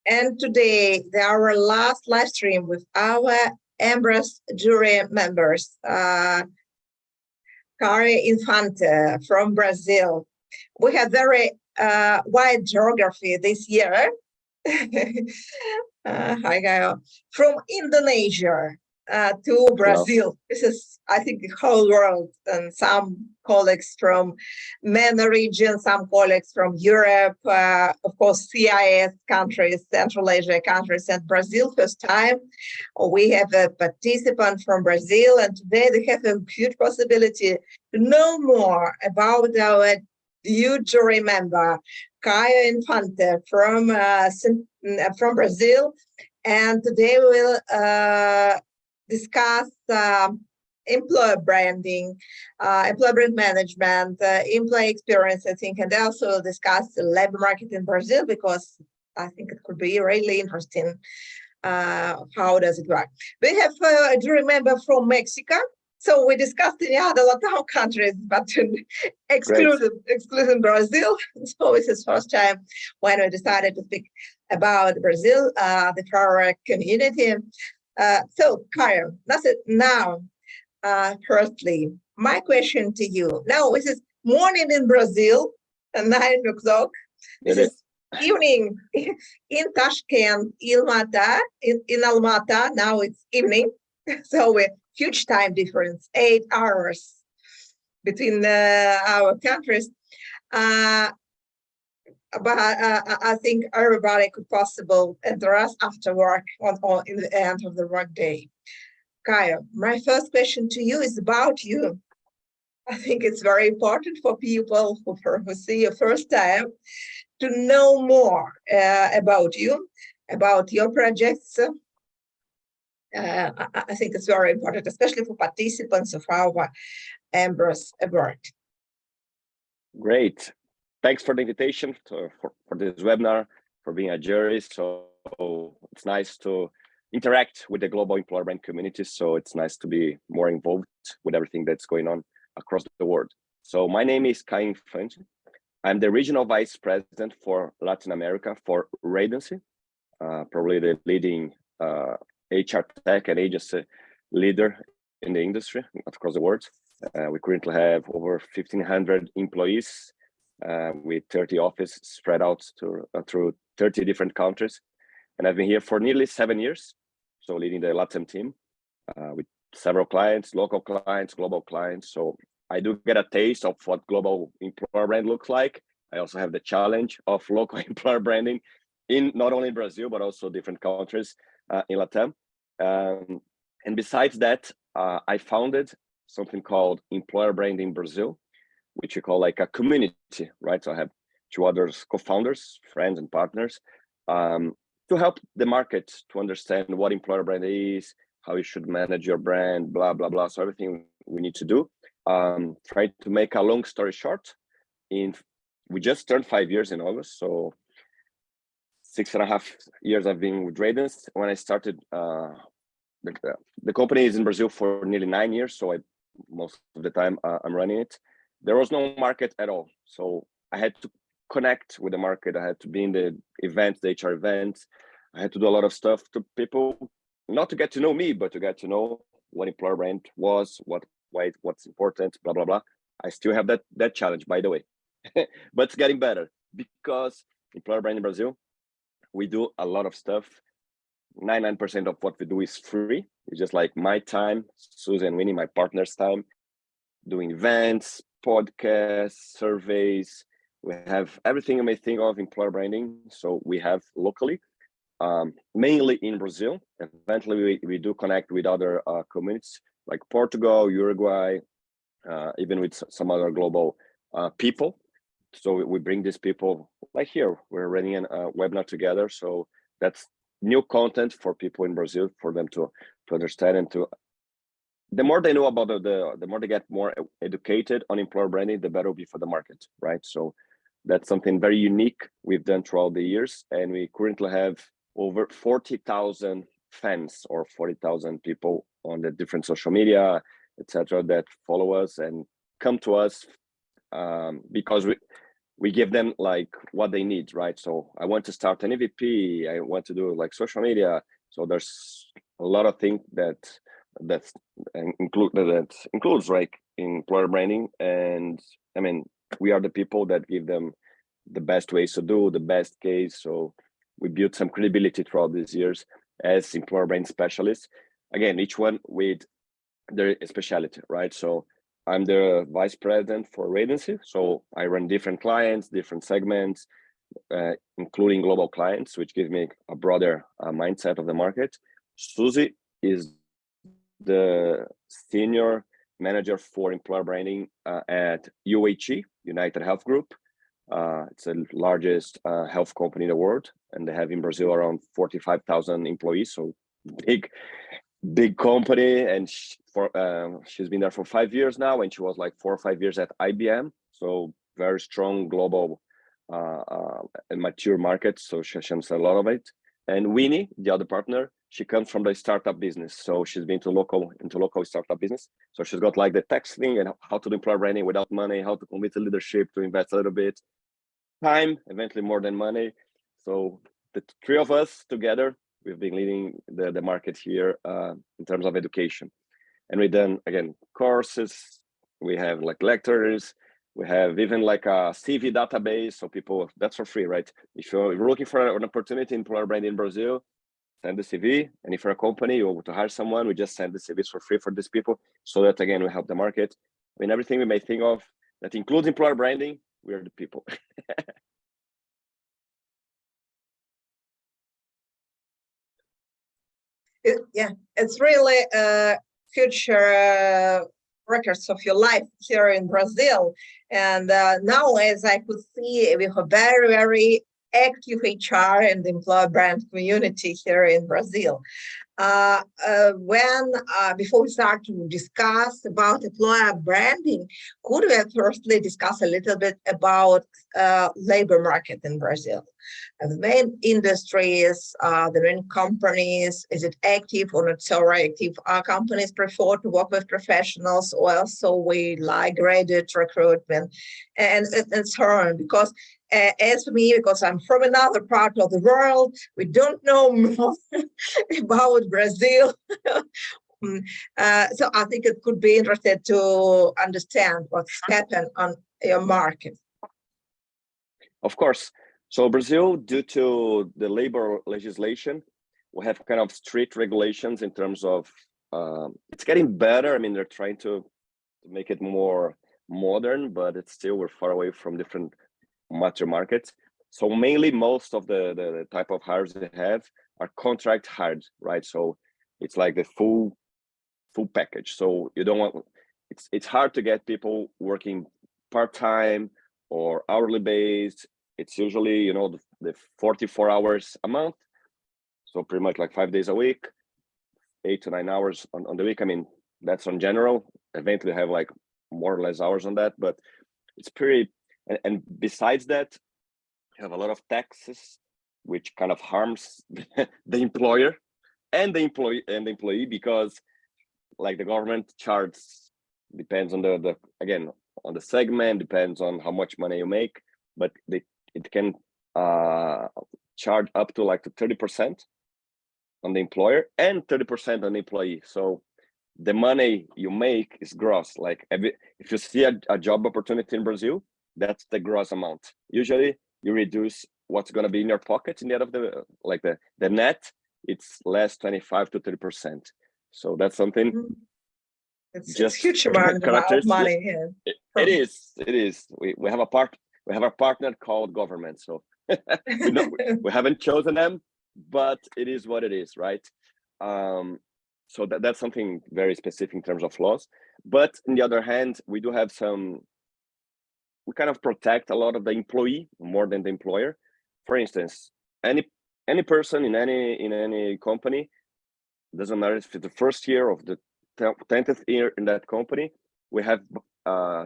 And today, our last live stream with our EMBRAS jury members, Caio Infante from Brazil. We have very wide geography this year. Hi, Caio. From Indonesia to Brazil. Hello. This is, I think, the whole world, and some colleagues from MENA region, some colleagues from Europe, of course, CIS countries, Central Asia countries, and Brazil. First time we have a participant from Brazil, and today they have a huge possibility to know more about our new jury member, Caio Infante from Brazil, and today we will discuss employer branding, employer brand management, employee experience, I think, and also discuss the labor market in Brazil, because I think it could be really interesting. How does it work? We have a jury member from Mexico. So we discussed in the other Latam countries, but excluding Brazil. So it's his first time when we decided to speak about Brazil, the our community. So, Caio, that's it now. Firstly, my question to you. Now, this is morning in Brazil, at 9 o'clock. This is evening in Tashkent, in Almaty. Now it's evening. So we're huge time difference, 8 hours between our countries. But I think everybody could possible address after work or in the end of the work day. Caio, my first question to you is about you. I think it's very important for people who see you first time to know more about you, about your projects. I think it's very important, especially for participants of our EMBRAS Award. Great. Thanks for the invitation for this webinar, for being a jury. So it's nice to interact with the global employer brand community. So it's nice to be more involved with everything that's going on across the world. So my name is Caio Infante. I'm the Regional Vice President for Latin America for Radancy, probably the leading HR tech and agency leader in the industry across the world. We currently have over 1,500 employees with 30 offices spread out through 30 different countries. And I've been here for nearly 7 years, so leading the Latam team with several clients, local clients, global clients. So I do get a taste of what global employer brand looks like. I also have the challenge of local employer branding in not only Brazil, but also different countries in Latam. And besides that, I founded something called Employer Branding Brazil, which we call like a community, right? So I have 2 other co-founders, friends and partners, to help the market to understand what employer brand is, how you should manage your brand, blah, blah, blah. So everything we need to do. Try to make a long story short, we just turned 5 years in August. So 6.5 years I've been with Radancy. When I started, the company is in Brazil for nearly 9 years. So most of the time I'm running it. There was no market at all. So I had to connect with the market. I had to be in the events, the HR events. I had to do a lot of stuff to people, not to get to know me, but to get to know what employer brand was, what's important, blah, blah, blah. I still have that challenge, by the way, but it's getting better because employer brand in Brazil, we do a lot of stuff. 99% of what we do is free. It's just like my time, Susan and Winnie, my partner's time, doing events, podcasts, surveys. We have everything you may think of employer branding. So we have locally, mainly in Brazil. Eventually, we do connect with other communities like Portugal, Uruguay, even with some other global people. So we bring these people like here. We're running a webinar together. So that's new content for people in Brazil, for them to understand and to. The more they know about the more they get more educated on employer branding, the better it'll be for the market, right? So that's something very unique we've done throughout the years. And we currently have over 40,000 fans or 40,000 people on the different social media, etc., that follow us and come to us because we give them like what they need, right? So I want to start an EVP, I want to do like social media. So there's a lot of things that includes like employer branding. And I mean, we are the people that give them the best ways to do, the best case. So we built some credibility throughout these years as employer brand specialists. Again, each one with their specialty, right? So I'm the vice president for Radancy. So I run different clients, different segments, including global clients, which gives me a broader mindset of the market. Susie is the senior manager for employer branding at UHE, United Health Group. It's the largest health company in the world, and they have in Brazil around 45,000 employees. So big company. And she's been there for 5 years now, and she was like 4 or 5 years at IBM. So very strong global and mature market. So she understands a lot of it. And Winnie, the other partner, she comes from the startup business. So she's been into local startup business. So she's got like the tax thing and how to do employer branding without money, how to commit to leadership, to invest a little bit, time, eventually more than money. So the three of us together, we've been leading the market here in terms of education. And we've done, again, courses, we have like lectures, we have even like a CV database. So people, that's for free, right? If you're looking for an opportunity in employer branding in Brazil, send the CV. And if you're a company or to hire someone, we just send the CVs for free for these people. So that, again, we help the market. I mean, everything we may think of that includes employer branding, we are the people. Yeah, it's really future records of your life here in Brazil. And now, as I could see, we have a very, very active HR and employer brand community here in Brazil. Before we start to discuss about employer branding, could we firstly discuss a little bit about labor market in Brazil? The main industries, the main companies, is it active or not so active? Are companies prefer to work with professionals, or also we like graduate recruitment and so on? Because as for me, because I'm from another part of the world, we don't know more about Brazil. So I think it could be interesting to understand what's happened on your market. Of course. So Brazil, due to the labor legislation, we have kind of strict regulations in terms of, it's getting better. I mean, they're trying to make it more modern, but it's still, we're far away from different mature markets. So mainly most of the type of hires they have are contract hired, right? So it's like the full package. So you don't want, it's hard to get people working part-time or hourly based. It's usually, you know, the 44 hours a month. So pretty much like 5 days a week, 8 to 9 hours on the week. I mean, that's on general. Eventually have like more or less hours on that, but it's pretty, and besides that, you have a lot of taxes, which kind of harms the employer and the employee, because like the government charges, depends on the again, on the segment, depends on how much money you make, but it can charge up to like 30% on the employer and 30% on the employee. So the money you make is gross. Like if you see a job opportunity in Brazil, that's the gross amount. Usually you reduce what's going to be in your pocket in the end of the net, it's less 25 to 30%. So that's something. It's just huge amount of money. Yeah. It is. We have a partner called government. So we haven't chosen them, but it is what it is, right? So that's something very specific in terms of laws. But on the other hand, we do have we kind of protect a lot of the employee more than the employer. For instance, any person in any company, doesn't matter if it's the first year of the 10th year in that company, we have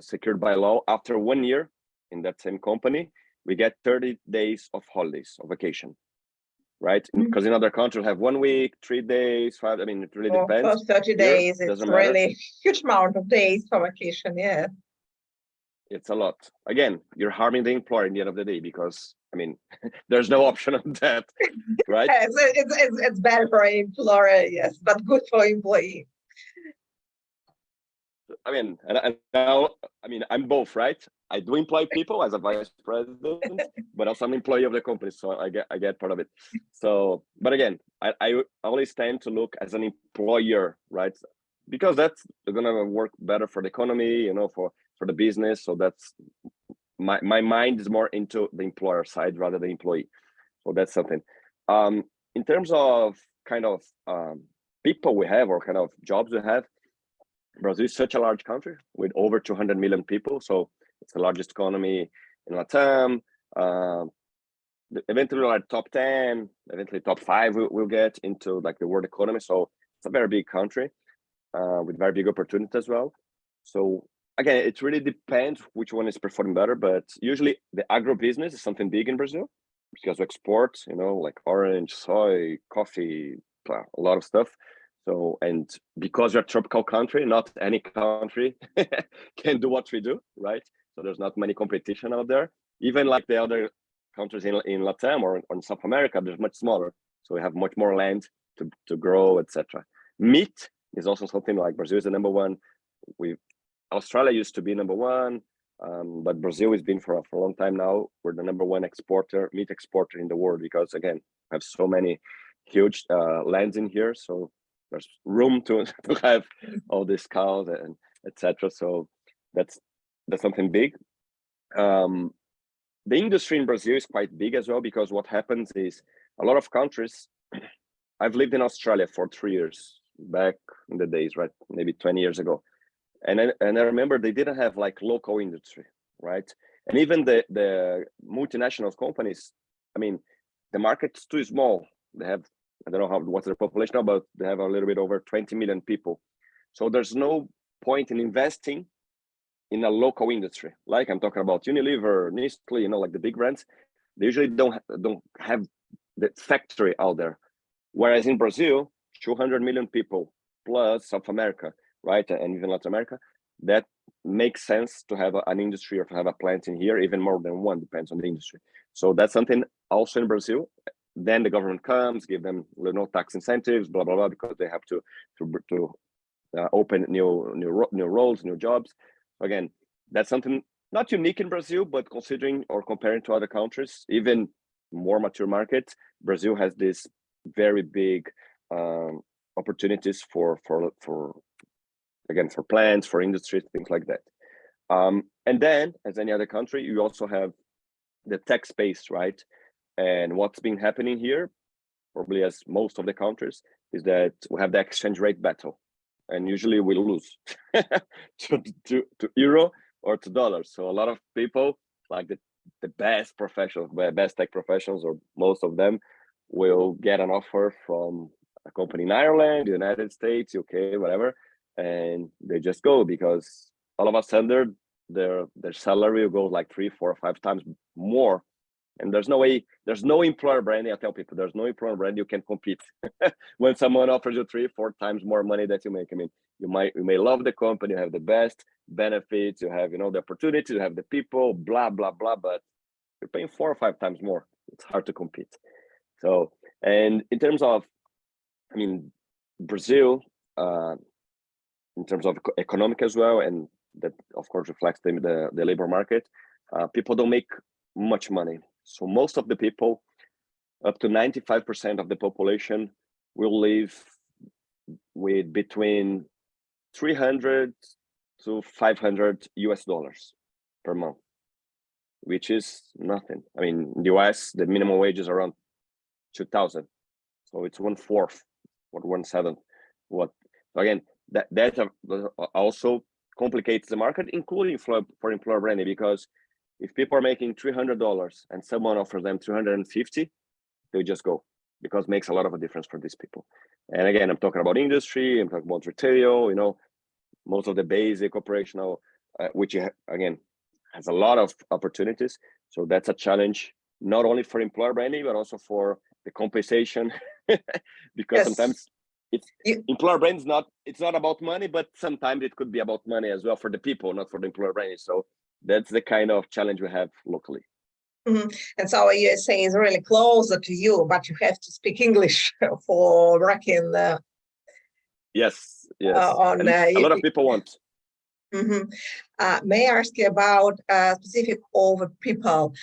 secured by law, after 1 year in that same company, we get 30 days of holidays, of vacation, right? Because in other countries have 1 week, 3 days, 5, I mean, it really depends. First 30 days, it's really huge amount of days for vacation, yeah. It's a lot. Again, you're harming the employer in the end of the day because, I mean, there's no option on that, right? It's bad for employer, yes, but good for employee. I mean, and now, I mean, I'm both, right? I do employ people as a vice president, but also I'm an employee of the company, so I get part of it. So, but again, I always tend to look as an employer, right? Because that's gonna work better for the economy, you know, for the business. So that's my mind is more into the employer side rather than employee. So that's something. In terms of kind of people we have or kind of jobs we have, Brazil is such a large country with over 200 million people. So it's the largest economy in Latam. Eventually like top 10, eventually top 5 we'll get into like the world economy. So it's a very big country with very big opportunity as well. So again, it really depends which one is performing better, but usually the agribusiness is something big in Brazil because we export, you know, like orange, soy, coffee, a lot of stuff. So, and because we're a tropical country, not any country can do what we do, right? So there's not many competition out there. Even like the other countries in Latam or in South America, they're much smaller. So we have much more land to grow, etc. Meat is also something like Brazil is the number one. Australia used to be number one, but Brazil has been for a long time now. We're the number one meat exporter in the world because again, we have so many huge lands in here. So there's room to have all these cows and etc. So that's something big. The industry in Brazil is quite big as well because what happens is a lot of countries. I've lived in Australia for 3 years back in the days, right? Maybe 20 years ago. And I remember they didn't have like local industry, right? And even the multinational companies, I mean, the market's too small. They have, I don't know what's their population now, but they have a little bit over 20 million people. So there's no point in investing in a local industry. Like I'm talking about Unilever, Nestle, you know, like the big brands. They usually don't have the factory out there. Whereas in Brazil, 200 million people plus South America, right, and even Latin America, that makes sense to have an industry or to have a plant in here, even more than one, depends on the industry. So that's something also in Brazil. Then the government comes, give them tax incentives, blah blah blah, because they have to open new roles, new jobs. Again, that's something not unique in Brazil, but considering or comparing to other countries, even more mature markets, Brazil has this very big opportunities for again for plants, for industry, things like that. And then, as any other country, you also have the tech space, right? And what's been happening here, probably as most of the countries, is that we have the exchange rate battle, and usually we lose to euro or to dollars. So a lot of people, like the best professionals, best tech professionals, or most of them, will get an offer from a company in Ireland, the United States, UK, whatever, and they just go because all of a sudden their salary will go like 3, 4, or 5 times more. And there's no way, there's no employer branding. I tell people there's no employer brand you can compete when someone offers you 3, 4 times more money that you make. I mean, you may love the company, you have the best benefits, you have, you know, the opportunity, you have the people, blah blah blah, but you're paying 4 or 5 times more. It's hard to compete. So, and in terms of, I mean, Brazil, in terms of economic as well, and that of course reflects the labor market, people don't make much money. So most of the people, up to 95% of the population, will live with between 300 to 500 US dollars per month, which is nothing. I mean, in the US, the minimum wage is around 2,000. So it's 1/4 or 1/7. What, again, that also complicates the market, including for employer branding, because if people are making $300 and someone offers them 350, they just go, because it makes a lot of a difference for these people. And again, I'm talking about industry, I'm talking about retail, you know, most of the basic operational, which again has a lot of opportunities. So that's a challenge, not only for employer branding, but also for the compensation, because sometimes employer brand it's not about money, but sometimes it could be about money as well for the people, not for the employer branding. So that's the kind of challenge we have locally. And so USA is really closer to you, but you have to speak English for working. Yes. On a lot of people want. May I ask you about specific over people?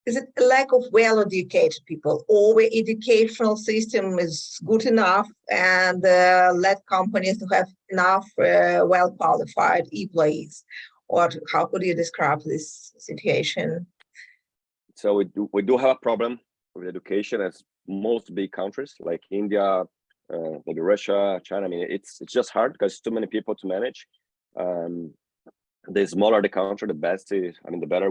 Is it a lack of well-educated people, or the educational system is good enough and let companies to have enough well-qualified employees? Or how could you describe this situation? So we do have a problem with education, as most big countries like India, maybe Russia, China. I mean, it's just hard because too many people to manage. The smaller the country, the best is, I mean, the better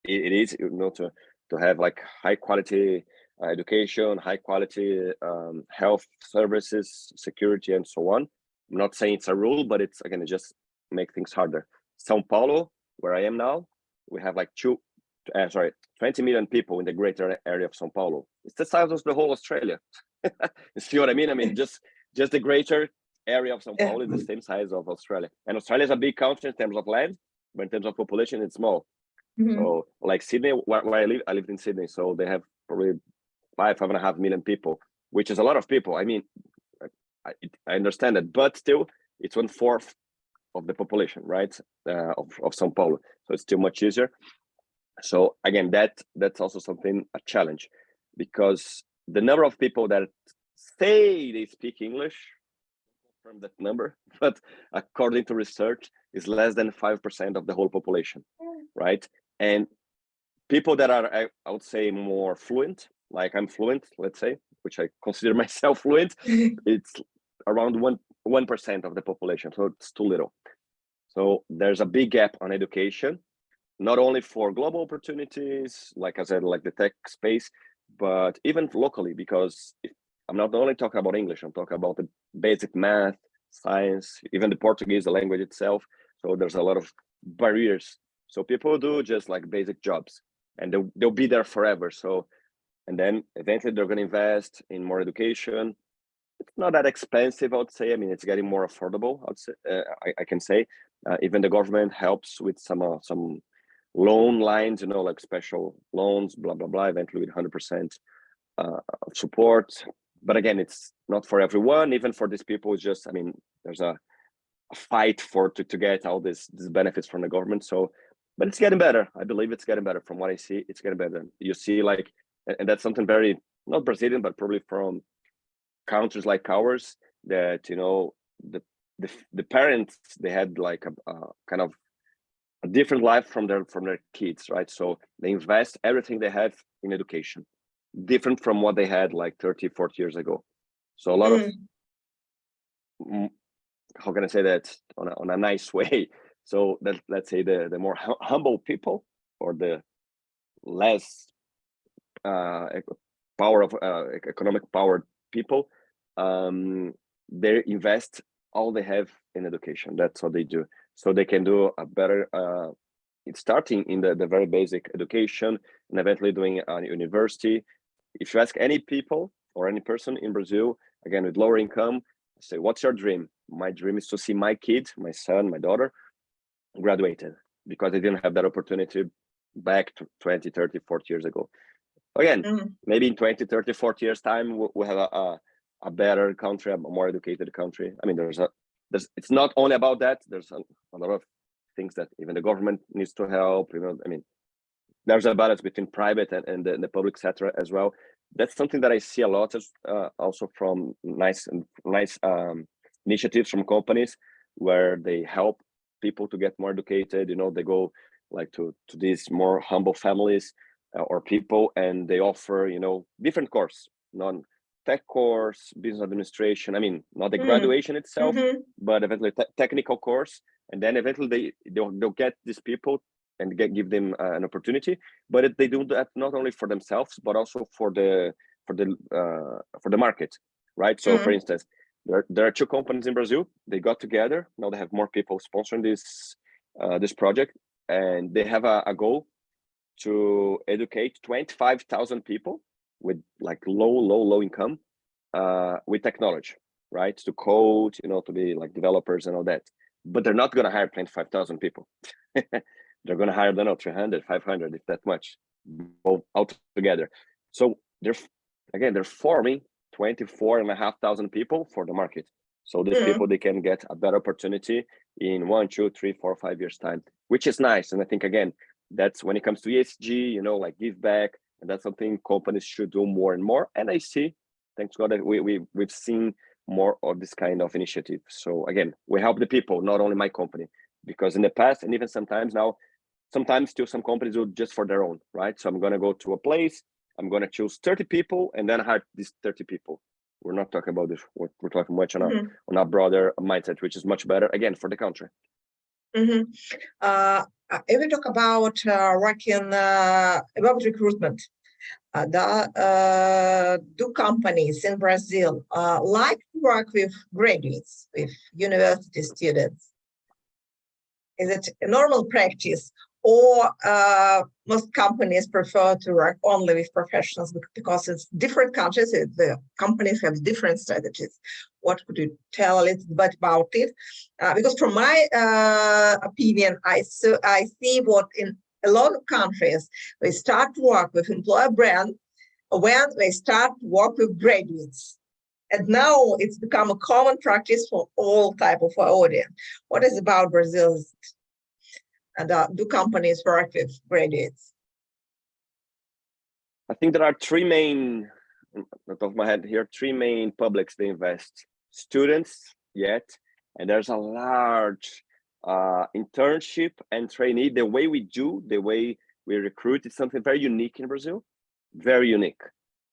it is, you know, to have like high quality education, high quality health services, security, and so on. I'm not saying it's a rule, but it's, again, it just make things harder. Sao Paulo, where I am now, we have like 20 million people in the greater area of Sao Paulo. It's the size of the whole Australia. You see what I mean? I mean, just the greater area of Sao Paulo is the same size of Australia. And Australia is a big country in terms of land, but in terms of population, it's small. So like Sydney, where I lived in Sydney, so they have probably 5.5 million people, which is a lot of people. I mean, I understand that, but still, it's 1/4 of the population, right, of Sao Paulo. So it's still much easier. So again, that's also something, a challenge, because the number of people that say they speak English, from that number, but according to research, is less than 5% of the whole population, right? And people that are, I would say, more fluent, like I'm fluent, let's say, which I consider myself fluent, it's around 1% of the population, so it's too little. So there's a big gap on education, not only for global opportunities, like I said, like the tech space, but even locally, because I'm not only talking about English, I'm talking about the basic math, science, even the Portuguese, the language itself. So there's a lot of barriers. So people do just like basic jobs, and they'll be there forever. So, and then eventually they're going to invest in more education. It's not that expensive, I would say. I mean, it's getting more affordable, I would say. I can say. Even the government helps with some loan lines, you know, like special loans, blah, blah, blah, eventually with 100% support. But again, it's not for everyone. Even for these people, it's just, I mean, there's a fight to get all these benefits from the government. So, but it's getting better. I believe it's getting better. From what I see, it's getting better. You see, like, and that's something very, not Brazilian, but probably from countries like ours, that, you know, the parents, they had like a kind of a different life from their kids, right? So they invest everything they have in education, different from what they had like 30, 40 years ago. So a lot of, how can I say that on a nice way? So that, let's say the more humble people, or the less economic power people, they invest all they have in education. That's what they do. So they can do a better, it's starting in the very basic education, and eventually doing a university. If you ask any people or any person in Brazil, again, with lower income, say, what's your dream? My dream is to see my kid, my son, my daughter, graduated, because they didn't have that opportunity back to 20, 30, 40 years ago. Again, maybe in 20, 30, 40 years time, we'll have a better country, a more educated country. I mean, it's not only about that. There's a lot of things that even the government needs to help. You know, I mean, there's a balance between private and the public sector as well. That's something that I see a lot, also from nice initiatives from companies where they help people to get more educated. You know, they go like to these more humble families or people, and they offer, you know, different course, non-tech course, business administration. I mean, not the graduation itself, but eventually technical course, and then eventually they'll get these people and give them an opportunity. But they do that not only for themselves, but also for the market, right? So, for instance, there are two companies in Brazil. They got together. Now they have more people sponsoring this project, and they have a goal to educate 25,000 people with like low income with technology, right? To code, you know, to be like developers and all that. but they're not going to hire 25,000 people. They're going to hire, I don't know, 300, 500, if that much, both altogether. So they're forming 24,500 people for the market. So these people, they can get a better opportunity in 1, 2, 3, 4, 5 years time, which is nice. And I think, again, that's when it comes to ESG, like give back, and that's something companies should do more and more. And I see, thanks God, that we've seen more of this kind of initiative. So again, we help the people, not only my company, because in the past, and even sometimes now, sometimes still some companies do just for their own, right? So I'm going to go to a place, I'm going to choose 30 people and then hire these 30 people. We're not talking about this. We're talking much on a broader mindset, which is much better, again, for the country. If we talk about working about recruitment, do companies in Brazil like to work with graduates, with university students? Is it a normal practice, or most companies prefer to work only with professionals because it's different countries, the companies have different strategies? What could you tell a little bit about it? Because from my opinion, I see what in a lot of countries, they start to work with employer brand when they start to work with graduates. And now it's become a common practice for all type of audience. What is about Brazil? And do companies work with graduates? I think there are three main, on the top of my head here, three main publics they invest. Students, yet, and there's a large internship and trainee. The way we recruit is something very unique in Brazil, very unique.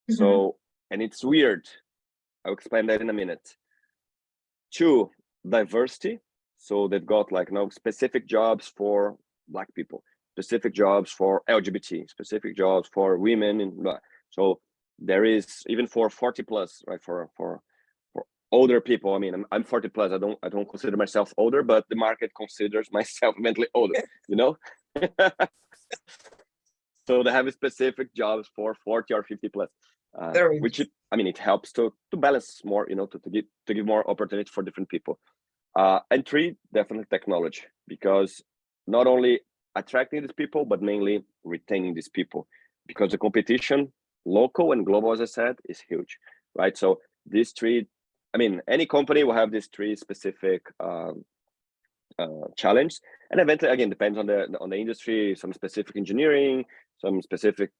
So, and it's weird. I'll explain that in a minute. 2, diversity. So they've got specific jobs for Black people, specific jobs for LGBT, specific jobs for women, and so there is even for 40 plus, right? For older people. I mean, I'm 40 plus. I don't consider myself older, but the market considers myself mentally older. So they have specific jobs for 40 or 50 plus, which it helps to balance more, to give more opportunity for different people. And 3, definitely technology, because not only attracting these people, but mainly retaining these people, because the competition, local and global, as I said, is huge, right? So these 3, any company will have these 3 specific challenge, and eventually, again, depends on the industry. Some specific engineering, some specific,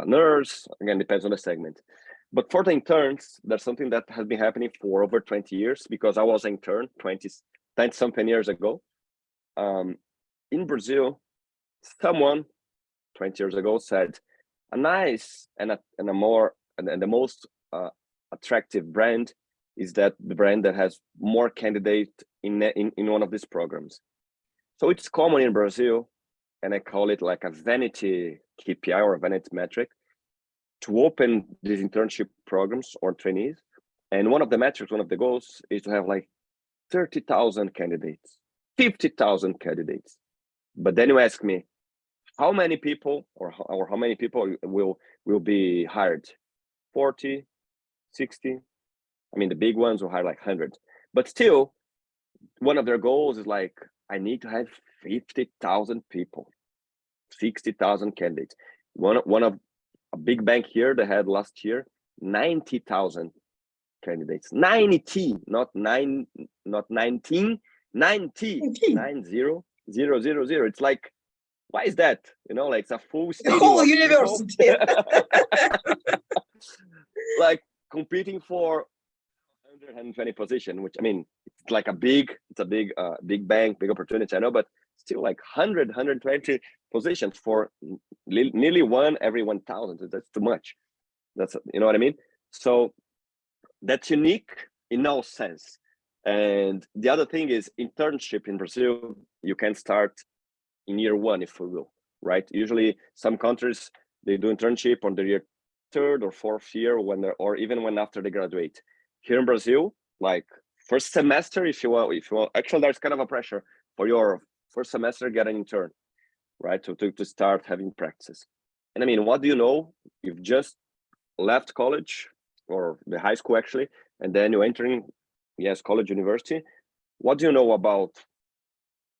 nurse. Again, depends on the segment. But for the interns, there's something that has been happening for over 20 years, because I was an intern 20 something years ago. In Brazil, someone 20 years ago said a nice and the most attractive brand is the brand that has more candidates in one of these programs. So it's common in Brazil, and I call it like a vanity KPI or a vanity metric, to open these internship programs or trainees. And one of the metrics, one of the goals is to have 30,000 candidates, 50,000 candidates. But then you ask me, how many people or how many people will be hired? 40, 60? The big ones will hire 100. But still, one of their goals is I need to have 50,000 people, 60,000 candidates. One of a big bank here, they had last year 90,000 candidates. 90, not 9, not 19, 90, 90, 000. It's why is that? It's a full stadium. The whole university. Competing for 120 position, which it's a big bank, big opportunity, I know, but still 100, 120 positions for nearly 1 every 1,000. That's too much. That's, what I mean? So that's unique in no sense. And the other thing is internship in Brazil, you can start in year 1, if you will, right? Usually some countries, they do internship on their year 3rd or 4th year or even when after they graduate. Here in Brazil, first semester, if you want, actually there's kind of a pressure for your first semester, get an intern, right? To start having practices. And what do you know? You've just left college or the high school actually, and then you're entering, college, university. what do you know about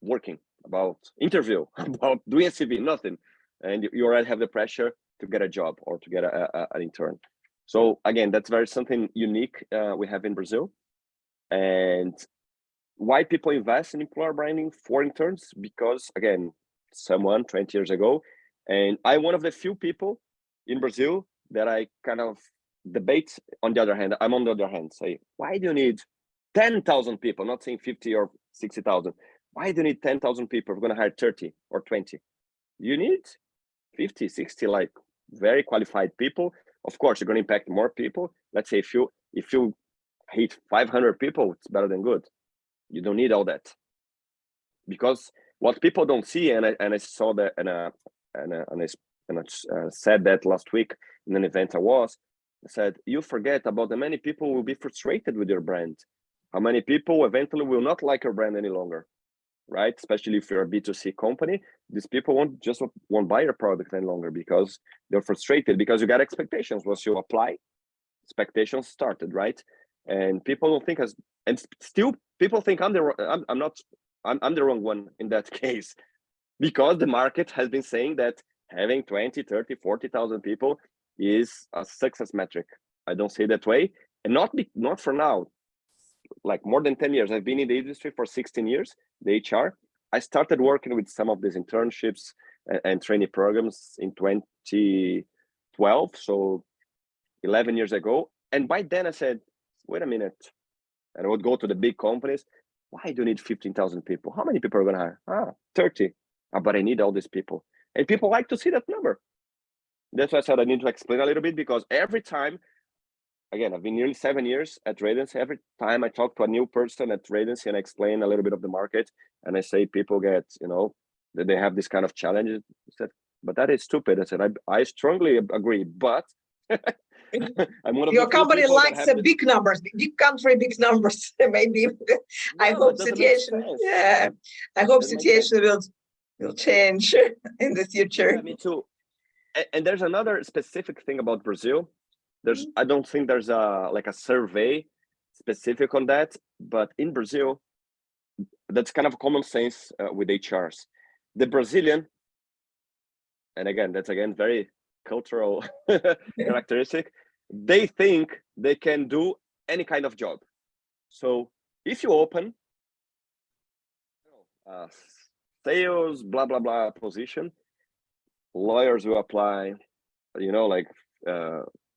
working, about interview, about doing a CV? Nothing. And you already have the pressure to get a job or to get an intern. So again, that's very something unique we have in Brazil. And why people invest in employer branding for interns? Because again, someone 20 years ago, and I'm one of the few people in Brazil that I kind of debate. On the other hand, I'm on the other hand, say, why do you need 10,000 people? Not saying 50 or 60,000. Why do you need 10,000 people? We're going to hire 30 or 20. You need 50, 60, like very qualified people. Of course, you're going to impact more people. Let's say if you hit 500 people, it's better than good. You don't need all that, because what people don't see, and I saw that, and I said that last week in an event I said, you forget about the many people who will be frustrated with your brand. How many people eventually will not like your brand any longer, right? Especially if you're a B2C company, these people won't buy your product any longer because they're frustrated, because you got expectations. Once you apply, expectations started, right? And people don't think and still people think I'm the wrong one in that case, because the market has been saying that having 20, 30, 40,000 people is a success metric. I don't say that way, and not for now. Like more than 10 years, I've been in the industry for 16 years, the HR. I started working with some of these internships and training programs in 2012, so 11 years ago. And by then I said, wait a minute. And I would go to the big companies. Why do you need 15,000 people? How many people are going to hire? 30. But I need all these people. And people like to see that number. That's why I said I need to explain a little bit, because every time, again, I've been nearly 7 years at Radancy. Every time I talk to a new person at Radancy and I explain a little bit of the market, and I say people get, that they have this kind of challenges. I said, but that is stupid. I said, I strongly agree, but I'm one of your the few company people that likes have big numbers, big country, big numbers. Maybe I No, hope it doesn't make situation. sense. Yeah, I hope Doesn't make sense. situation will change in the future. Yeah, me too. And there's another specific thing about Brazil. I don't think there's a survey specific on that, but in Brazil, that's kind of common sense with HRs. The Brazilian, and that's very cultural characteristic, they think they can do any kind of job. So if you open sales, blah, blah, blah position, lawyers will apply,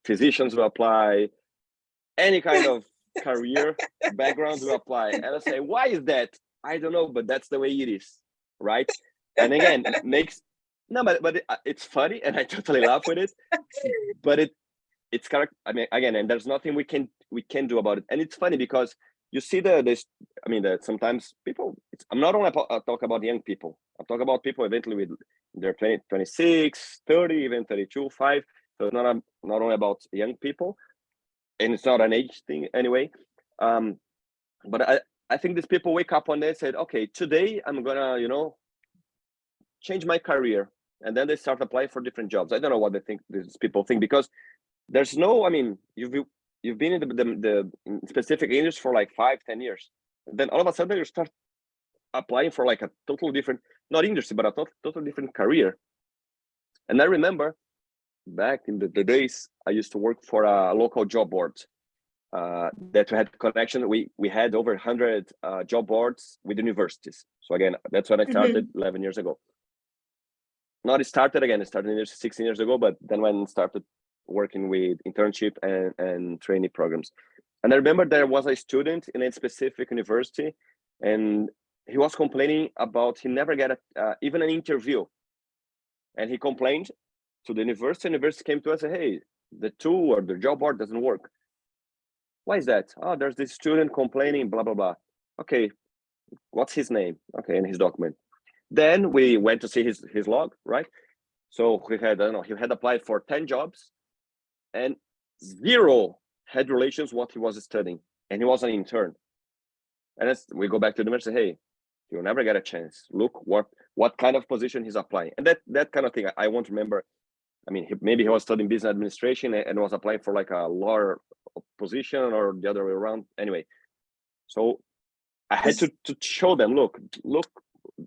physicians will apply, any kind of career backgrounds will apply. And I say, why is that? I don't know, but that's the way it is, right? And again, but it's funny, and I totally laugh with it. But it's correct. I mean, again, and there's nothing we can do about it. And it's funny because you see sometimes people. I'm not only talk about young people. I'm talking about people eventually with their 20, 26, 30, even 32, 5. So it's not only about young people, and it's not an age thing anyway. But I think these people wake up one day and said, okay, today I'm gonna change my career, and then they start applying for different jobs. I don't know what these people think, because there's no. I mean, you've been in the specific industry for like 5-10 years, and then all of a sudden you start applying for like a totally different, not industry, but a totally different career. And I remember back in the days, I used to work for a local job board that we had connection. We had over 100 job boards with universities. So again, that's when I started 11 years ago. Not started again, it started 16 years ago, but then when I started working with internship and trainee programs. And I remember there was a student in a specific university, and he was complaining about he never got even an interview. And he complained to the university. University came to us and said, hey, the tool or the job board doesn't work. Why is that? Oh, there's this student complaining, blah, blah, blah. Okay, what's his name? Okay, in his document. Then we went to see his log, right? So he had applied for 10 jobs, and 0 had relations what he was studying, and he was an intern. And as we go back to the university, hey, you'll never get a chance. Look what kind of position he's applying, and that kind of thing. I won't remember. I mean, maybe he was studying business administration and was applying for like a lawyer position or the other way around. Anyway, so I had to show them, look,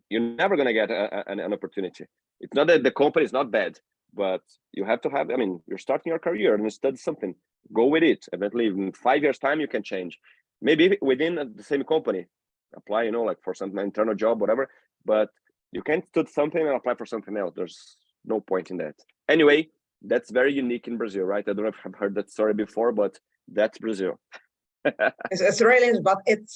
you're never going to get an opportunity. It's not that the company is not bad, but you have to have, I mean, you're starting your career and you study something, go with it. Eventually, in 5 years time, you can change. Maybe within the same company, apply, you know, like for some internal job, whatever, but you can't study something and apply for something else. There's no point in that. Anyway, that's very unique in Brazil, right? I don't know if I've heard that story before, but that's Brazil. It's really, but it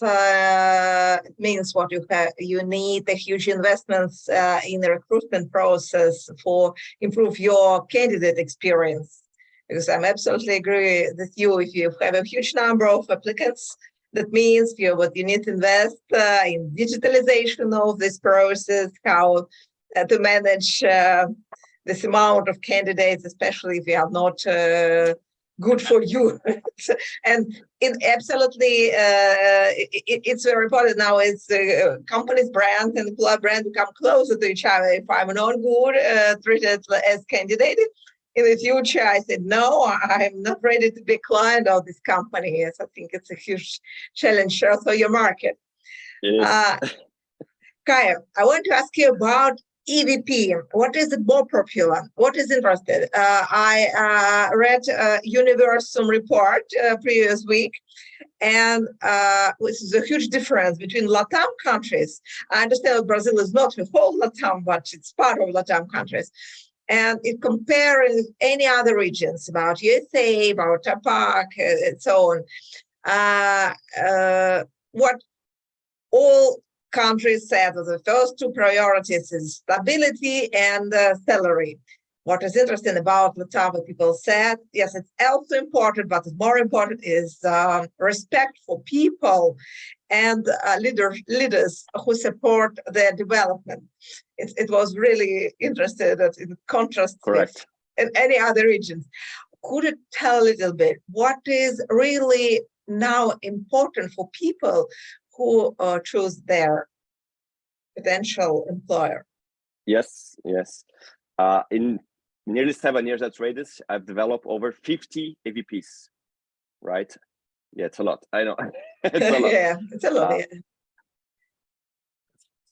means what you have. You need the huge investments in the recruitment process for improve your candidate experience. Because I'm absolutely agree with you. If you have a huge number of applicants, that means you need to invest in digitalization of this process, how to manage this amount of candidates, especially if you are not good for you. And it absolutely, it's very important now. It's company's brand and employer brand become closer to each other. If I'm not good, treated as candidate, in the future, I said, no, I'm not ready to be a client of this company. Yes, I think it's a huge challenge for your market. Caio, I want to ask you about EVP. What is it more popular? What is interesting? I read Universum report previous week, and this is a huge difference between Latam countries. I understand that Brazil is not the whole Latam, but it's part of Latam countries. And it comparing with any other regions about USA, about APAC, and so on. What all countries said that the first two priorities is stability and salary. What is interesting about Latam, what people said, yes, it's also important, but more important is respect for people and leaders who support their development. It was really interesting that in contrast Correct. with in any other regions. Could you tell a little bit what is really now important for people who choose their potential employer? Yes. In nearly 7 years at Radancy, I've developed over 50 AVPs, right? Yeah, it's a lot. I know. It's a lot. Yeah, it's a lot. Yeah.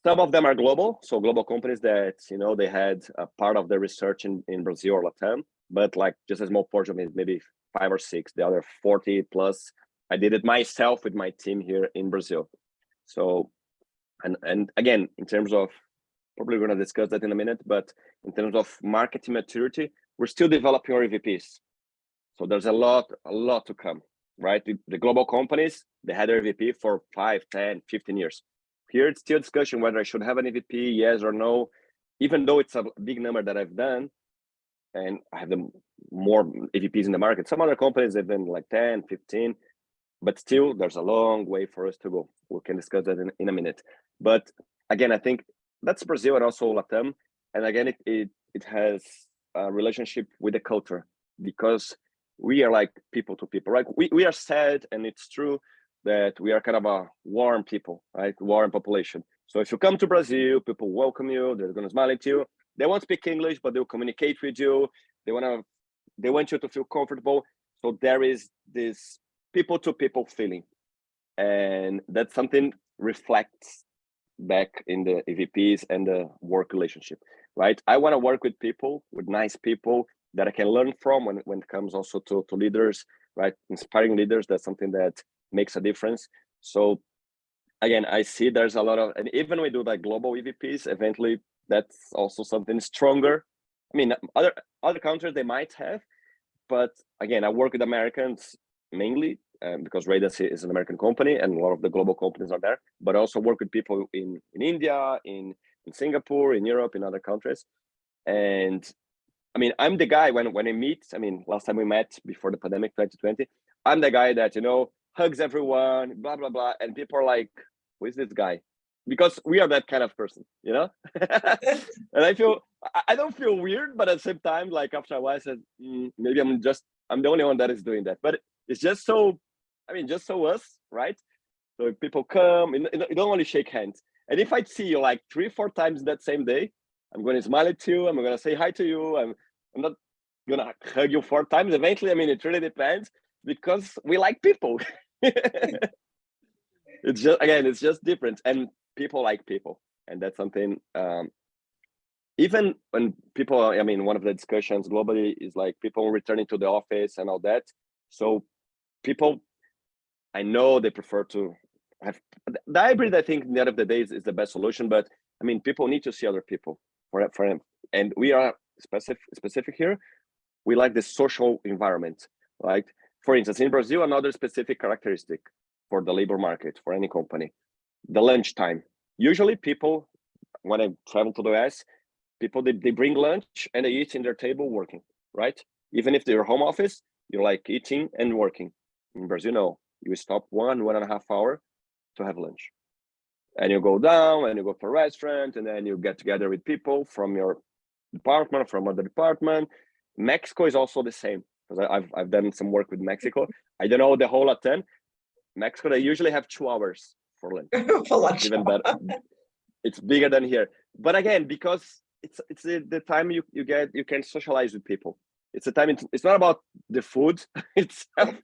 Some of them are global, so global companies that, you know, they had a part of their research in Brazil or Latam, but like just a small portion, maybe 5 or 6. The other 40 plus, I did it myself with my team here in Brazil. So, and again, in terms of, probably we're going to discuss that in a minute, but in terms of marketing maturity, we're still developing our EVPs. So there's a lot to come, right? The global companies, they had their EVP for 5, 10, 15 years. Here, it's still discussion whether I should have an EVP, yes or no, even though it's a big number that I've done, and I have the more EVPs in the market. Some other companies, they've been like 10, 15, but still there's a long way for us to go. We can discuss that in a minute. But again, I think that's Brazil and also Latam. And again, it has a relationship with the culture, because we are like people to people, right? We are sad, and it's true that we are kind of a warm people, right? Warm population. So if you come to Brazil, people welcome you, they're going to smile at you. They won't speak English, but they'll communicate with you. They want you to feel comfortable. So there is this people to people feeling. And that's something reflects back in the EVPs and the work relationship, right? I want to work with people, with nice people that I can learn from when it comes also to leaders, right? Inspiring leaders, that's something that makes a difference. So again, I see there's a lot of, and even when we do like global EVPs, eventually that's also something stronger. I mean, other countries they might have, but again, I work with Americans mainly because Radancy is an American company and a lot of the global companies are there, but I also work with people in India, in Singapore, in Europe, in other countries. And I mean, I'm the guy when I meet, I mean, last time we met before the pandemic, 2020, I'm the guy that, you know, hugs everyone, blah, blah, blah. And people are like, who is this guy? Because we are that kind of person, you know? And I don't feel weird, but at the same time, like after a while I said, maybe I'm the only one that is doing that. But it's just so, I mean, just so us, right? So if people come, you don't only shake hands. And if I see you like 3, 4 times that same day, I'm going to smile at you. I'm going to say hi to you. I'm not going to hug you 4 times. Eventually, I mean, it really depends because we like people. It's just, again, it's just different, and people like people, and that's something. Even when people, I mean, one of the discussions globally is like people returning to the office and all that. So people, I know they prefer to have the hybrid. I think at the end of the day is the best solution. But I mean, people need to see other people for them, and we are specific here. We like the social environment. Like, for instance, in Brazil, another specific characteristic for the labor market for any company, the lunchtime. Usually, people, when I travel to the US, people they bring lunch and they eat in their table working, right? Even if they're home office, you're like eating and working. In Brazil, no, you stop 1.5 hours to have lunch, and you go down and you go to a restaurant, and then you get together with people from your department, from other department. Mexico is also the same, because I've done some work with Mexico. I don't know the whole Latam. Mexico, they usually have 2 hours for lunch. For lunch. Even better. It's bigger than here. But again, because it's the time you can socialize with people. It's the time. It's not about the food itself,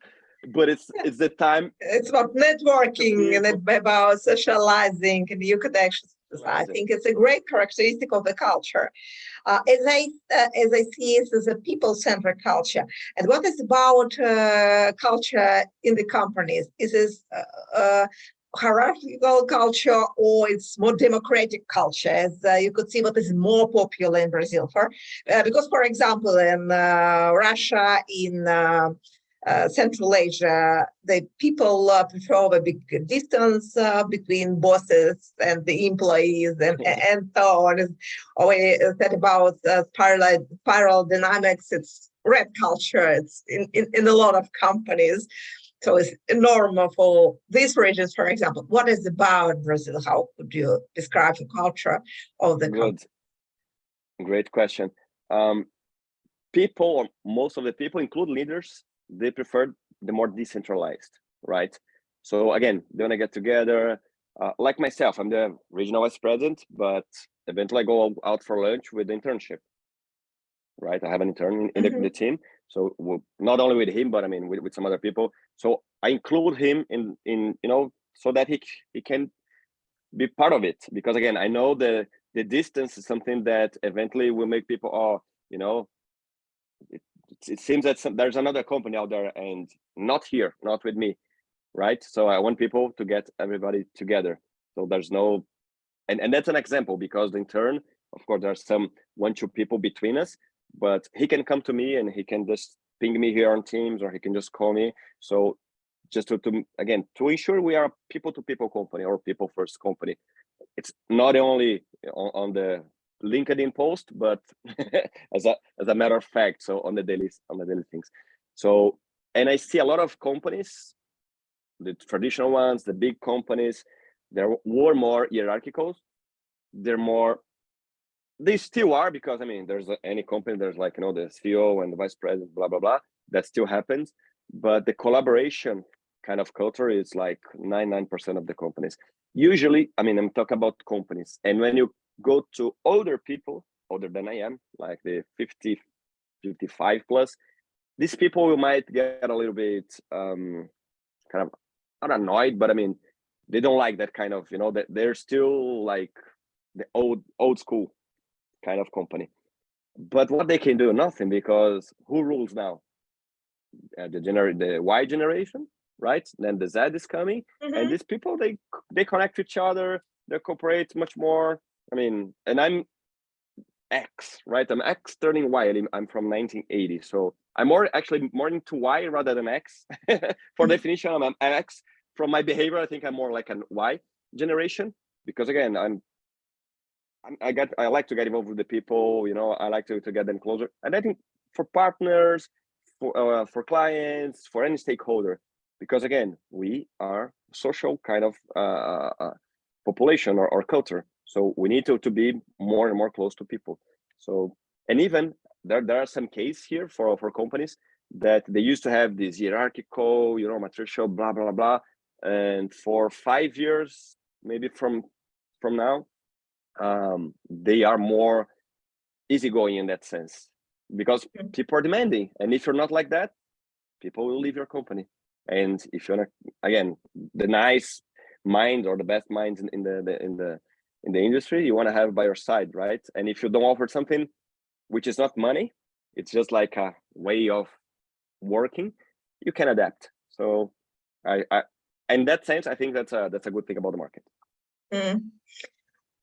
but it's the time. It's about networking and about socializing and you could actually. I think it's a great characteristic of the culture. As I see it as a people-centric culture. And what is about culture in the companies? Is this hierarchical culture or it's more democratic culture? As you could see, what is more popular in Brazil? Because, for example, in Russia, in Central Asia, the people prefer a big distance between bosses and the employees, and so on. We said about spiral dynamics. It's red culture. It's in a lot of companies. So it's normal for these regions, for example. What is about Brazil? How could you describe the culture of the country? Great question. People, or most of the people, include leaders, they prefer the more decentralized, right? So again, they want to get together. Like myself, I'm the regional vice president, but eventually I go out for lunch with the internship, right? I have an intern in the team. So not only with him, but I mean with some other people. So I include him in so that he can be part of it. Because again, I know the distance is something that eventually will make people, it seems that there's another company out there and not here, not with me, right? So I want people to get everybody together. So there's no, and that's an example, because the intern, of course, there's some 1-2 people between us, but he can come to me and he can just ping me here on Teams, or he can just call me. So just to ensure we are a people-to-people company or people-first company. It's not only on the LinkedIn post, but as a matter of fact, so on the daily things. So, and I see a lot of companies, the traditional ones, the big companies, they're more hierarchical. They still are, because I mean, there's any company, there's like, the CEO and the vice president, blah, blah, blah, that still happens. But the collaboration kind of culture is like 99% of the companies. Usually, I mean, I'm talking about companies. And when you go to older people, older than I am, like the 50, 55 plus, these people might get a little bit kind of not annoyed, but I mean, they don't like that kind of, that they're still like the old school kind of company. But what they can do, nothing, because who rules now? The Y generation, right? Then the Z is coming, and these people, they connect to each other, they cooperate much more. I mean, and I'm X, right? I'm X turning Y. I'm from 1980, so I'm more into Y rather than X. For definition, I'm X. From my behavior, I think I'm more like an Y generation, because again, I like to get involved with the people. I like to get them closer, and I think for partners, for clients, for any stakeholder, because again, we are social kind of population or culture. So we need to be more and more close to people. So, and even there are some cases here for companies that they used to have this hierarchical, matricial, blah, blah, blah. And for 5 years, maybe from now, they are more easygoing in that sense, because people are demanding. And if you're not like that, people will leave your company. And if you're not, again, the nice mind or the best minds in the industry, you want to have by your side, right? And if you don't offer something which is not money, it's just like a way of working, you can adapt. So I in that sense, I think that's a good thing about the market.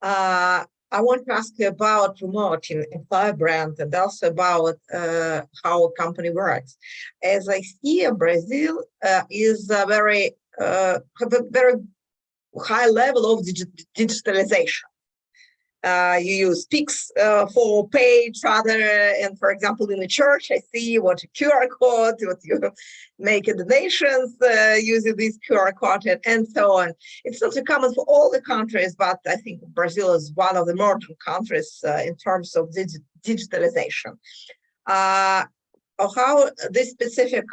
I want to ask you about promoting employer brand and also about how a company works. As I see, Brazil is a very have a very high level of digitalization. You use Pix for pay each other, and for example, in the church, I see what a QR code, what you make donations using this QR code, and so on. It's not so common for all the countries, but I think Brazil is one of the modern countries in terms of digitalization. How this specific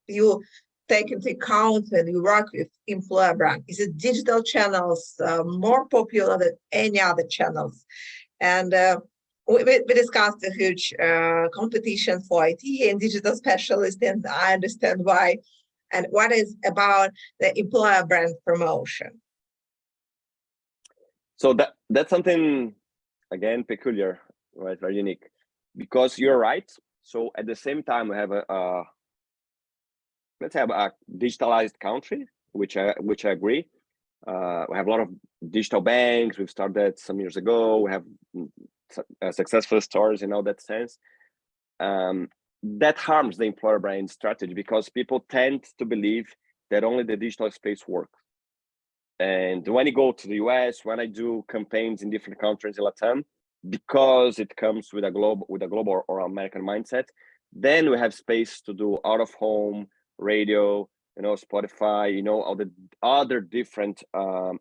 you take into account when you work with employer brand? Is it digital channels more popular than any other channels? And we discussed a huge competition for IT and digital specialists, and I understand why. And what is about the employer brand promotion? So that's something, again, peculiar, right? Very unique, because you're right. So at the same time, we have let's have a digitalized country, which I agree. We have a lot of digital banks. We've started some years ago. We have successful stories in all that sense. That harms the employer brand strategy because people tend to believe that only the digital space works. And when you go to the US, when I do campaigns in different countries in Latam, because it comes with a global or American mindset, then we have space to do out of home, radio, Spotify, all the other different kind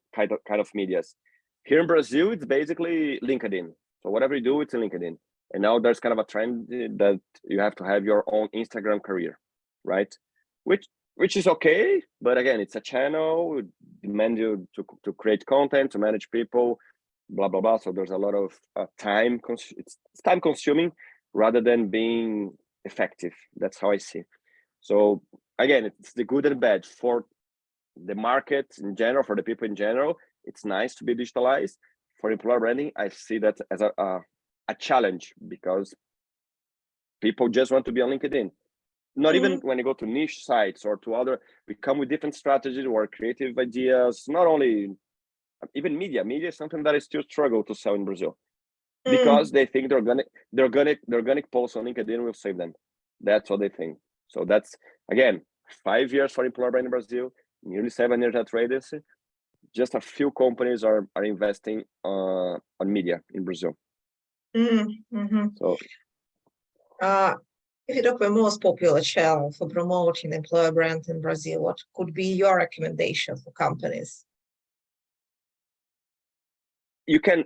of medias. Here in Brazil, it's basically LinkedIn. So whatever you do, it's in LinkedIn. And now there's kind of a trend that you have to have your own Instagram career, right? Which is okay, but again, it's a channel, it demands you to create content, to manage people, blah blah blah. So there's a lot of time. It's time consuming rather than being effective. That's how I see. So again, it's the good and bad for the market in general, for the people in general. It's nice to be digitalized. For employer branding, I see that as a challenge because people just want to be on LinkedIn. Not even when you go to niche sites or to other, we come with different strategies or creative ideas. Not only even media is something that I still struggle to sell in Brazil because they think they're gonna post on LinkedIn will save them. That's what they think. So that's, again, 5 years for employer brand in Brazil, nearly 7 years at Radancy. Just a few companies are investing on media in Brazil. So if you talk about the most popular channel for promoting employer brand in Brazil, what could be your recommendation for companies? You can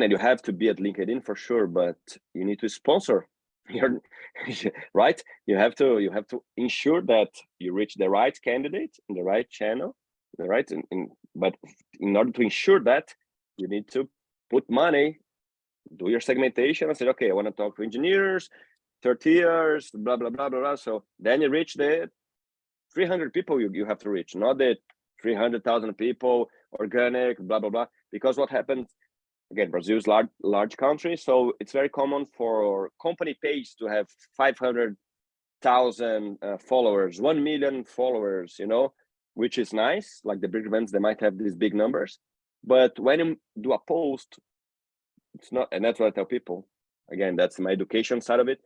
and you have to be at LinkedIn for sure, but you need to sponsor your right. You have to ensure that you reach the right candidate in the right channel, but in order to ensure that, you need to put money, do your segmentation, and say, okay, I want to talk to engineers, 30 years, blah blah blah blah blah. So then you reach the 300 people you have to reach, not the 300,000 people, organic, blah blah blah. Because what happens, again, Brazil is large country, so it's very common for company page to have 500,000 followers, 1 million followers, which is nice. Like the big events, they might have these big numbers, but when you do a post, it's not. And that's what I tell people. Again, that's my education side of it.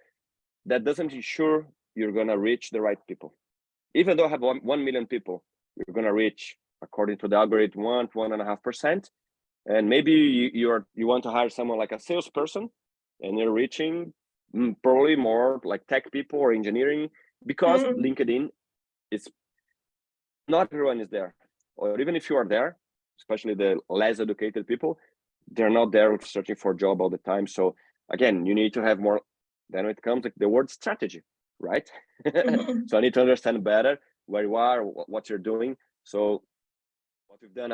That doesn't ensure you're gonna reach the right people. Even though I have 1 million people, you're gonna reach, according to the algorithm, 1.5%. And maybe you want to hire someone like a salesperson, and you're reaching probably more like tech people or engineering, because LinkedIn is, not everyone is there. Or even if you are there, especially the less educated people, they're not there searching for a job all the time. So again, you need to have more. Then it comes to the word strategy, right? So I need to understand better where you are, what you're doing. So what we've done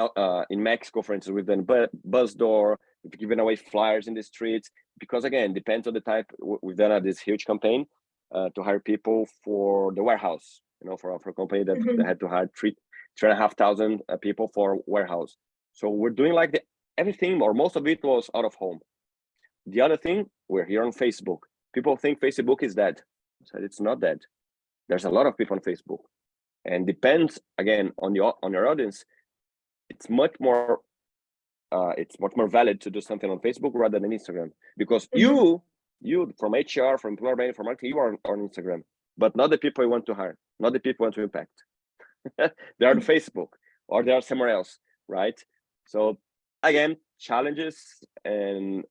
in Mexico, for instance, we've done bus door, we've given away flyers in the streets, because again, depends on the type. We've done this huge campaign to hire people for the warehouse, for a company that they had to hire 3,500 people for warehouse. So we're doing like everything, or most of it was out of home. The other thing, we're here on Facebook. People think Facebook is dead. I said it's not dead. There's a lot of people on Facebook, and depends again on your audience. It's much more valid to do something on Facebook rather than Instagram, because you from HR, from employer branding, from marketing, you are on Instagram, but not the people you want to hire, not the people you want to impact. They are on Facebook or they are somewhere else, right? So again, challenges, and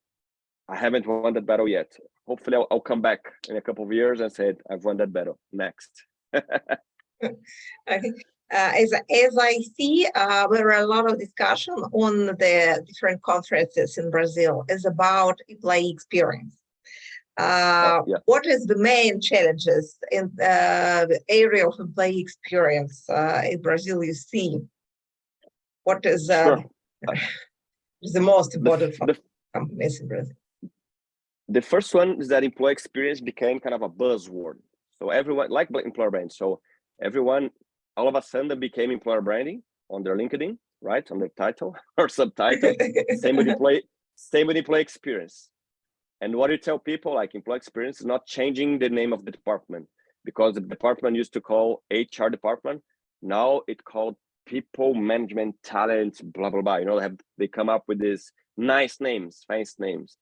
I haven't won that battle yet. Hopefully I'll come back in a couple of years and say I've won that battle next. Okay. As I see, there are a lot of discussion on the different conferences in Brazil is about employee experience. What is the main challenges in the area of employee experience in Brazil you see? What is Sure. is the most important for companies in Brazil? The first one is that employee experience became kind of a buzzword. So everyone, like employer brand, so everyone all of a sudden became employer branding on their LinkedIn, right? On their title or subtitle. Same with employee experience. And what you tell people, like employee experience, is not changing the name of the department, because the department used to call HR department. Now it called people management, talent, blah, blah, blah. You know, they come up with these nice names, fancy names.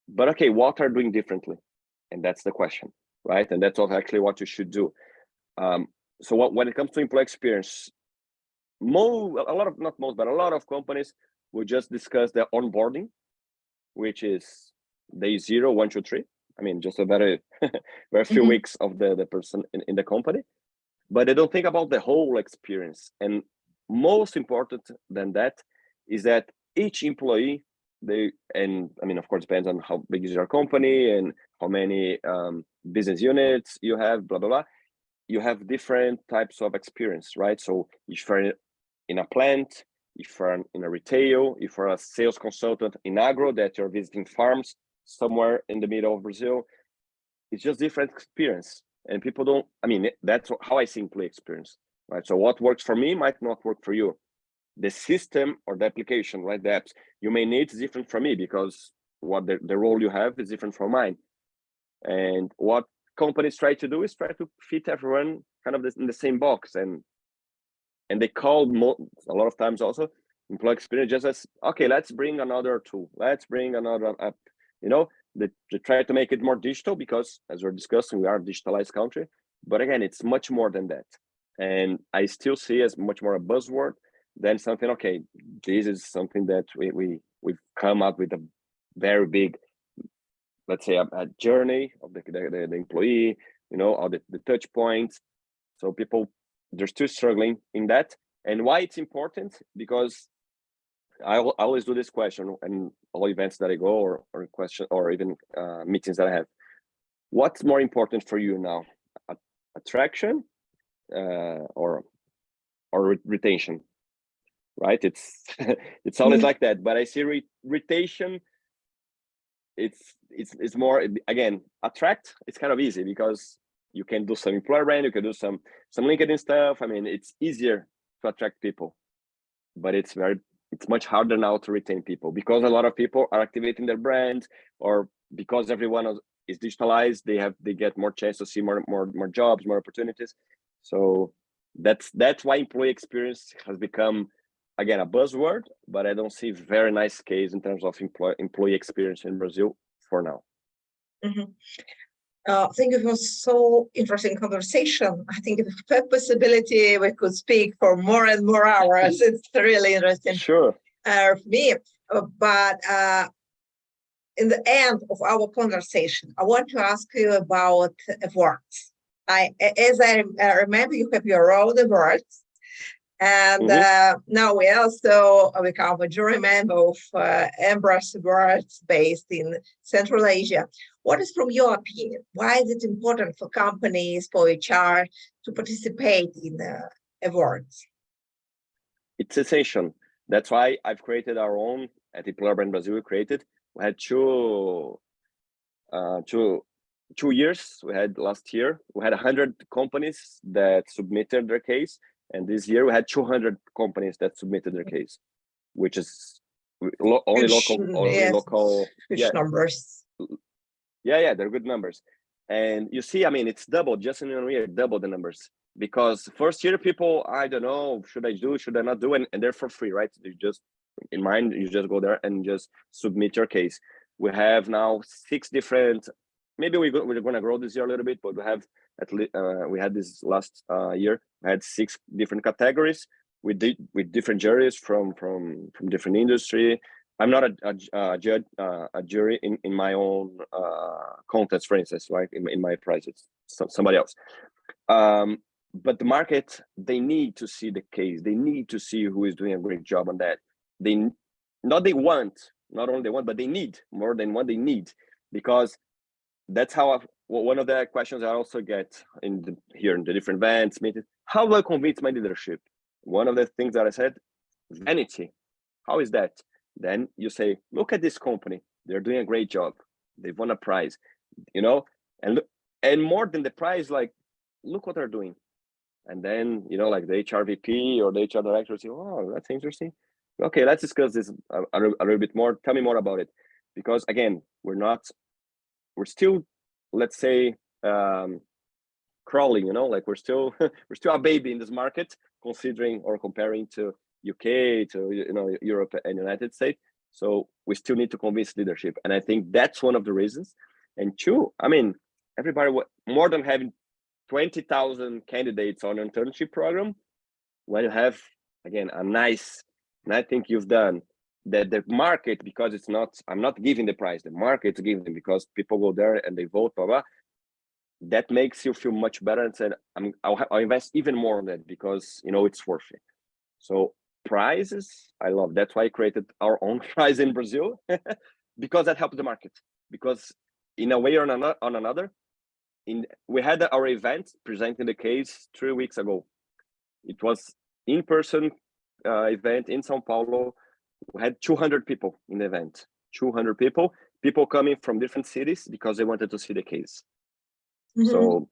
But okay, what are doing differently? And that's the question, right? And that's actually what you should do. So when it comes to employee experience, a lot of companies will just discuss their onboarding, which is day 0, 1, 2, 3. I mean, just a very few weeks of the person in the company, but they don't think about the whole experience. And most important than that is that each employee, of course, depends on how big is your company and how many business units you have, blah, blah, blah. You have different types of experience, right? So if you're in a plant, if you're in a retail, if you're a sales consultant in agro that you're visiting farms somewhere in the middle of Brazil, it's just different experience. And people don't, that's how I see employee experience, right? So what works for me might not work for you. The system or the application, right? The apps you may need is different from me, because what the role you have is different from mine. And what companies try to do is try to fit everyone kind of in the same box, and they call a lot of times also employee experience just as, okay, let's bring another tool, let's bring another app. You know, they try to make it more digital, because as we're discussing, we are a digitalized country. But again, it's much more than that. And I still see as much more a buzzword than something, okay, this is something that we've come up with a very big, let's say, a journey of the employee, you know, all the touch points. So people, they're still struggling in that. And why it's important, because I always do this question and all events that I go, or question, or even meetings that I have. What's more important for you now, attraction or retention? Right? It's it's always like that. But I see retention. It's more, again, attract. It's kind of easy, because you can do some employer brand, you can do some LinkedIn stuff. I mean, it's easier to attract people, but it's much harder now to retain people, because a lot of people are activating their brand, or because everyone is digitalized, they get more chance to see more jobs, more opportunities. So that's why employee experience has become, again, a buzzword, but I don't see very nice case in terms of employee experience in Brazil for now. Thank you for so interesting conversation. I think the possibility we could speak for more and more hours. It's really interesting. Sure. For me, but in the end of our conversation, I want to ask you about awards. As I remember, you have your own awards. And now we also become a jury member of EMBRAS Awards based in Central Asia. What is, from your opinion, why is it important for companies, for HR to participate in awards? It's essential. That's why I've created our own at Employer Brand Brazil. We had two years. We had last year, we had 100 companies that submitted their case. And this year we had 200 companies that submitted their case, which is only local, huge numbers. Yeah, they're good numbers. And you see, I mean, it's doubled just in a year, double the numbers. Because first year people, I don't know, should I do, should I not do? And they're for free, right? You just, in mind, you just go there and just submit your case. We have now 6 different, maybe we're going to grow this year a little bit, but we have at least, we had this last year, we had 6 different categories with different juries from different industry. I'm not a judge, a jury in my own contest, for instance, right? In my prize, it's somebody else. But the market, they need to see the case. They need to see who is doing a great job on that. Not only they want, but they need more than what they need, because that's how one of the questions I also get here in the different events, meetings. How do I convince my leadership? One of the things that I said, vanity. How is that? Then you say, look at this company. They're doing a great job. They've won a prize, you know, and more than the prize, like, look what they're doing. And then, you know, like the HR VP or the HR director say, oh, that's interesting. Okay, let's discuss this a little bit more. Tell me more about it. Because again, we're still, let's say, crawling, you know, like we're still a baby in this market, considering or comparing to UK, to, you know, Europe and United States. So we still need to convince leadership. And I think that's one of the reasons. And 2, I mean, everybody, more than having 20,000 candidates on an internship program, when you have, again, a nice, and I think you've done that the market, because it's not, I'm not giving the prize, the market's giving them, because people go there and they vote, blah, blah. That makes you feel much better and said, I'll invest even more on that, because, you know, it's worth it. So prizes, I love. That's why I created our own prize in Brazil, because that helps the market. Because in a way or on another, we had our event presenting the case 3 weeks ago. It was in-person event in Sao Paulo. We had 200 people in the event. 200 people coming from different cities because they wanted to see the case. Mm-hmm. So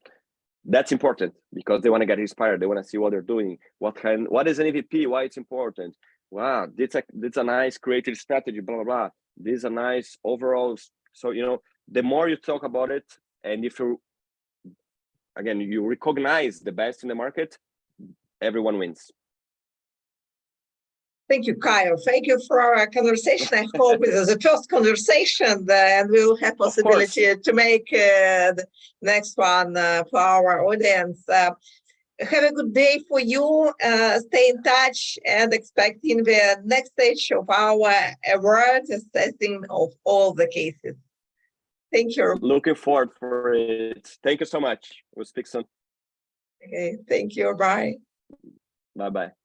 that's important, because they want to get inspired. They want to see what they're doing. What is an EVP? Why it's important? Wow, it's a nice creative strategy. Blah blah blah. This is a nice overall. So, you know, the more you talk about it, and if you recognize the best in the market, everyone wins. Thank you, Caio. Thank you for our conversation. I hope it is a first conversation, and we will have possibility to make the next one for our audience. Have a good day for you. Stay in touch and expecting the next stage of our award assessing of all the cases. Thank you. Looking forward for it. Thank you so much. We'll speak soon. Okay. Thank you. Bye. Bye-bye.